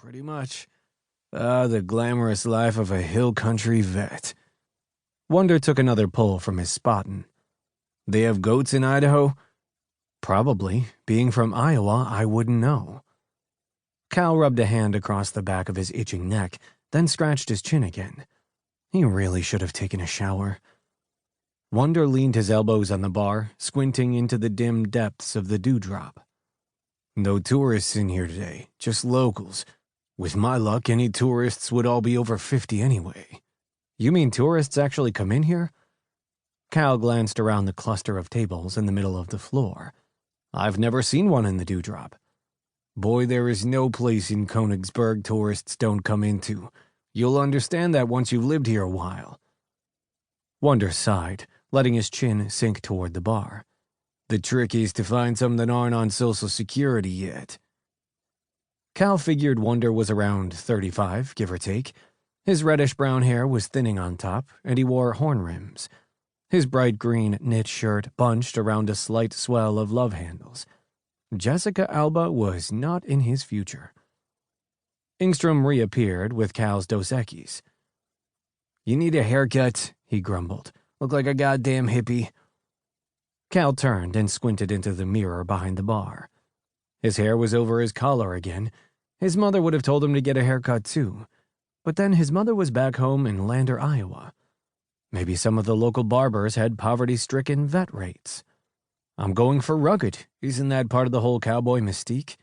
pretty much. The glamorous life of a hill country vet. Wonder took another pull from his Spaten. They have goats in Idaho? Probably. Being from Iowa, I wouldn't know. Cal rubbed a hand across the back of his itching neck, then scratched his chin again. He really should have taken a shower. Wonder leaned his elbows on the bar, squinting into the dim depths of the dewdrop. No tourists in here today, just locals. With my luck, any tourists would all be over 50 anyway. You mean tourists actually come in here? Cal glanced around the cluster of tables in the middle of the floor. I've never seen one in the dewdrop. Boy, there is no place in Königsberg tourists don't come into. You'll understand that once you've lived here a while. Wonder sighed, letting his chin sink toward the bar. The trick is to find some that aren't on Social Security yet. Cal figured Wonder was around 35, give or take. His reddish-brown hair was thinning on top, and he wore horn rims. His bright green knit shirt bunched around a slight swell of love handles. Jessica Alba was not in his future. Engstrom reappeared with Cal's Dos Equis. You need a haircut, he grumbled. Look like a goddamn hippie. Cal turned and squinted into the mirror behind the bar. His hair was over his collar again. His mother would have told him to get a haircut too. But then his mother was back home in Lander, Iowa. Maybe some of the local barbers had poverty-stricken vet rates. I'm going for rugged. Isn't that part of the whole cowboy mystique?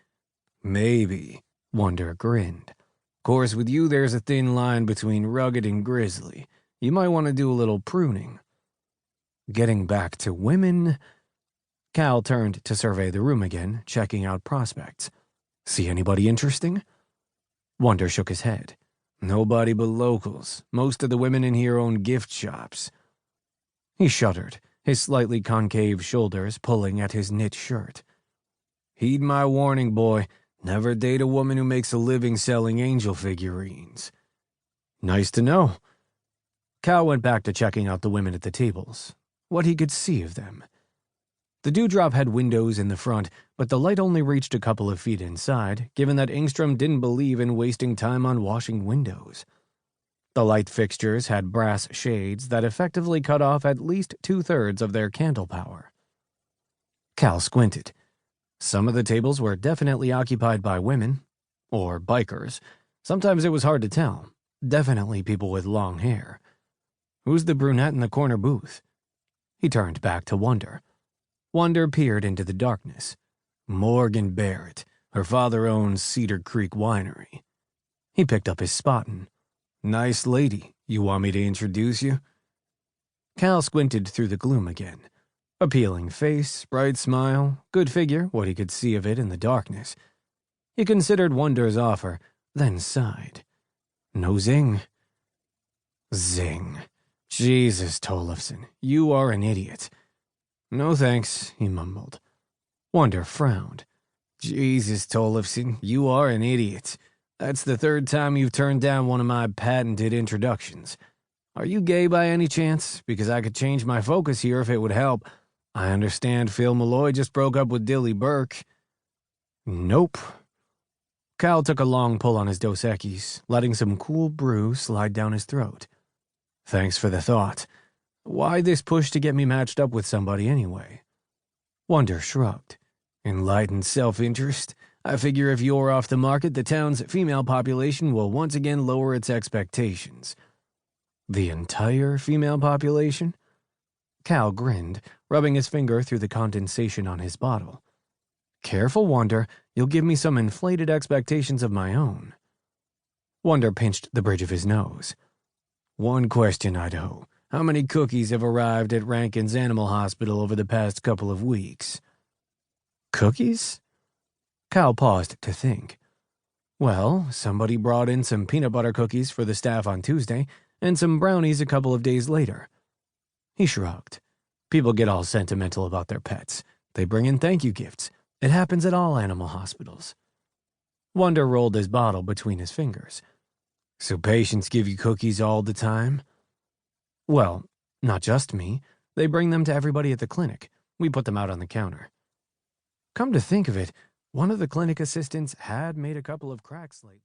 Maybe, Wonder grinned. Of course, with you there's a thin line between rugged and grizzly. You might want to do a little pruning. Getting back to women... Cal turned to survey the room again, checking out prospects. See anybody interesting? Wonder shook his head. Nobody but locals. Most of the women in here own gift shops. He shuddered, his slightly concave shoulders pulling at his knit shirt. Heed my warning, boy. Never date a woman who makes a living selling angel figurines. Nice to know. Cal went back to checking out the women at the tables. What he could see of them. The dewdrop had windows in the front, but the light only reached a couple of feet inside, given that Engstrom didn't believe in wasting time on washing windows. The light fixtures had brass shades that effectively cut off at least 2/3 of their candle power. Cal squinted. Some of the tables were definitely occupied by women, or bikers. Sometimes it was hard to tell. Definitely people with long hair. Who's the brunette in the corner booth? He turned back to Wonder. Wonder peered into the darkness. Morgan Barrett. Her father owns Cedar Creek Winery. He picked up his Spaten. Nice lady. You want me to introduce you? Cal squinted through the gloom again. Appealing face, bright smile, good figure, what he could see of it in the darkness. He considered Wonder's offer, then sighed. No zing. Zing. Jesus, Tollefson, you are an idiot. No thanks, he mumbled. Wonder frowned. Jesus, Tollefson, you are an idiot. That's the 3rd time you've turned down one of my patented introductions. Are you gay by any chance? Because I could change my focus here if it would help. I understand Phil Malloy just broke up with Dilly Burke. Nope. Cal took a long pull on his Dos Equis, letting some cool brew slide down his throat. Thanks for the thought. Why this push to get me matched up with somebody anyway? Wonder shrugged. Enlightened self-interest. I figure if you're off the market, the town's female population will once again lower its expectations. The entire female population? Cal grinned, rubbing his finger through the condensation on his bottle. Careful, Wonder. You'll give me some inflated expectations of my own. Wonder pinched the bridge of his nose. One question, Idaho. How many cookies have arrived at Rankin's Animal Hospital over the past couple of weeks? Cookies? Cal paused to think. Well, somebody brought in some peanut butter cookies for the staff on Tuesday, and some brownies a couple of days later. He shrugged. People get all sentimental about their pets. They bring in thank you gifts. It happens at all animal hospitals. Wonder rolled his bottle between his fingers. So patients give you cookies all the time? Well, not just me. They bring them to everybody at the clinic. We put them out on the counter. Come to think of it, one of the clinic assistants had made a couple of cracks lately.